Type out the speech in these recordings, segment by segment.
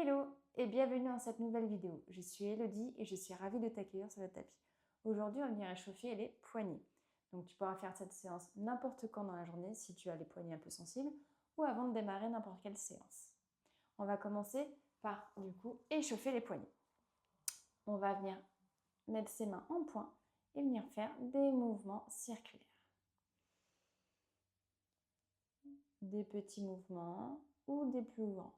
Hello et bienvenue dans cette nouvelle vidéo. Je suis Elodie et je suis ravie de t'accueillir sur le tapis. Aujourd'hui, on va venir réchauffer les poignets. Donc tu pourras faire cette séance n'importe quand dans la journée si tu as les poignets un peu sensibles ou avant de démarrer n'importe quelle séance. On va commencer par du coup échauffer les poignets. On va venir mettre ses mains en point et venir faire des mouvements circulaires. Des petits mouvements ou des plus grands,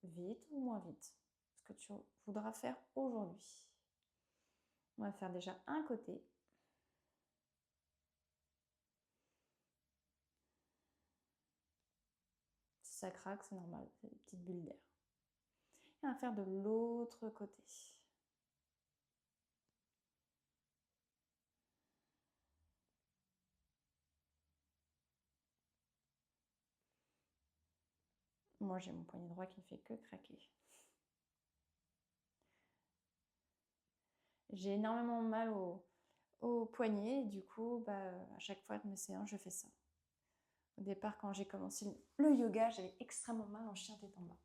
vite ou moins vite, ce que tu voudras faire aujourd'hui. On va faire déjà un côté. Si ça craque, c'est normal, c'est des petites bulles d'air. Et on va faire de l'autre côté. Moi, j'ai mon poignet droit qui ne fait que craquer. J'ai énormément mal au poignet et du coup, à chaque fois de mes séances, je fais ça. Au départ, quand j'ai commencé le yoga, j'avais extrêmement mal en chien tête en bas.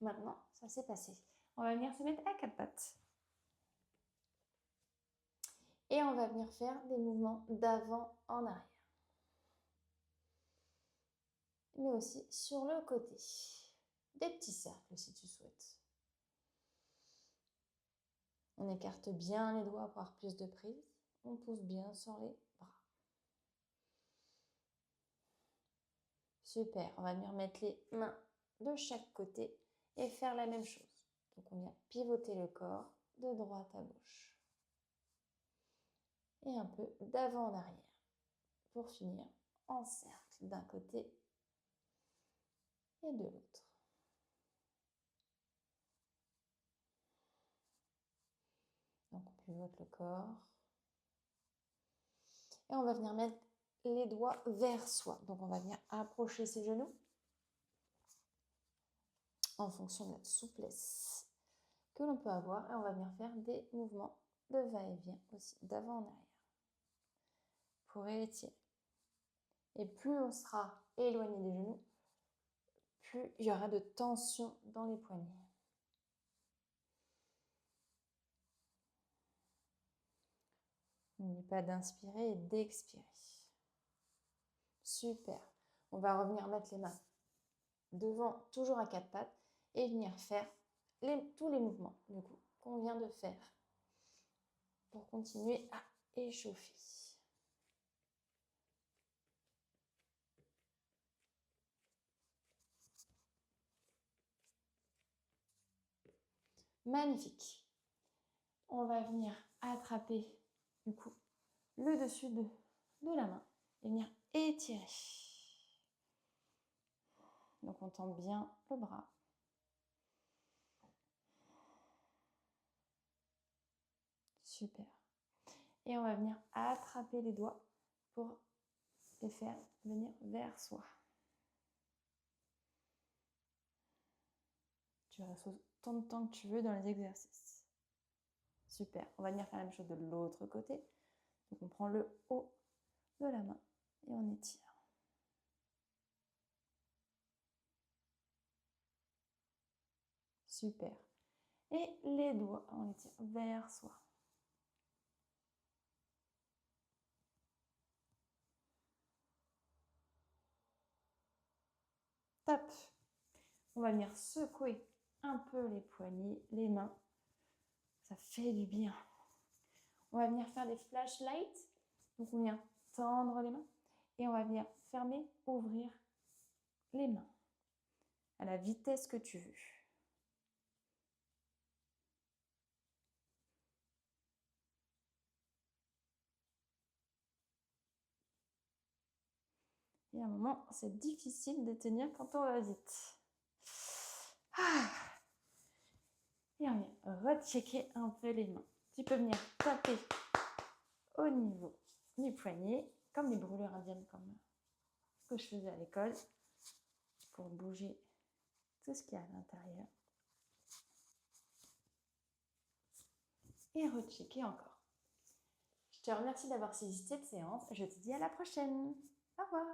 Maintenant, ça s'est passé. On va venir se mettre à quatre pattes. Et on va venir faire des mouvements d'avant en arrière. Mais aussi sur le côté. Des petits cercles si tu souhaites. On écarte bien les doigts pour avoir plus de prise. On pousse bien sur les bras. Super, on va venir mettre les mains de chaque côté et faire la même chose. Donc on vient pivoter le corps de droite à gauche. Et un peu d'avant en arrière. Pour finir en cercle d'un côté et de l'autre. Donc on pivote le corps. Et on va venir mettre les doigts vers soi. Donc on va venir approcher ses genoux en fonction de la souplesse que l'on peut avoir. Et on va venir faire des mouvements de va-et-vient aussi, d'avant en arrière. Pour étirer. Et plus on sera éloigné des genoux, plus il y aura de tension dans les poignets. N'oubliez pas d'inspirer et d'expirer. Super. On va revenir mettre les mains devant, toujours à quatre pattes, et venir faire tous les mouvements du coup qu'on vient de faire pour continuer à échauffer. Magnifique. On va venir attraper du coup le dessus de la main et venir étirer. Donc on tend bien le bras. Super. Et on va venir attraper les doigts pour les faire venir vers soi. Tu restes autant de temps que tu veux dans les exercices. Super. On va venir faire la même chose de l'autre côté. Donc on prend le haut de la main et on étire. Super. Et les doigts, on les tire vers soi. Top. On va venir secouer un peu les poignets, les mains. Ça fait du bien. On va venir faire des flashlights. Donc on vient tendre les mains et on va venir fermer, ouvrir les mains à la vitesse que tu veux. Et à un moment, c'est difficile de tenir quand on va vite. Et on vient rechecker un peu les mains. Tu peux venir taper au niveau du poignet, comme les brûlures indiennes, comme ce que je faisais à l'école, pour bouger tout ce qu'il y a à l'intérieur. Et rechecker encore. Je te remercie d'avoir saisi cette séance. Je te dis à la prochaine. Au revoir.